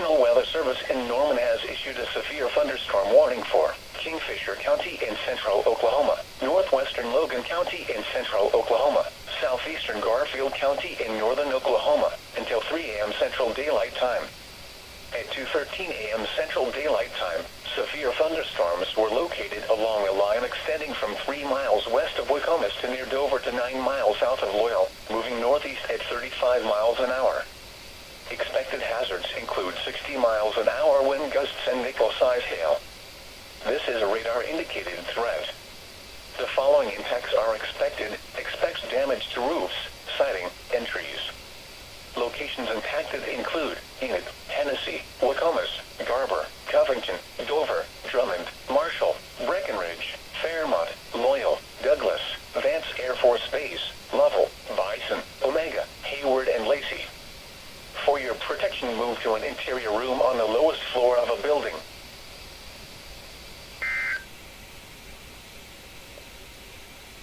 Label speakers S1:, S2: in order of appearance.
S1: National Weather Service in Norman has issued a severe thunderstorm warning for Kingfisher County in central Oklahoma, Northwestern Logan County in central Oklahoma, Southeastern Garfield County in northern Oklahoma, until 3 a.m. Central Daylight Time. At 2:13 a.m. Central Daylight Time, severe thunderstorms were located along a line extending from 3 miles west of Waukomis to near Dover to 9 miles south of Loyal, moving northeast at 35 miles an hour. Expected hazards include 60 miles an hour wind gusts and nickel-size hail. This is a radar-indicated threat. The following impacts are expected. Expects damage to roofs, siding, and trees. Locations impacted include Enid, Hennessy, Waukomis, Garber, Covington, Dover, Drummond, Marshall, Breckenridge, Fairmont, Loyal, Douglas, Vance Air Force Base, Lovell, Bison, Omega, Hayward, and Lacey. For your protection, move to an interior room on the lowest floor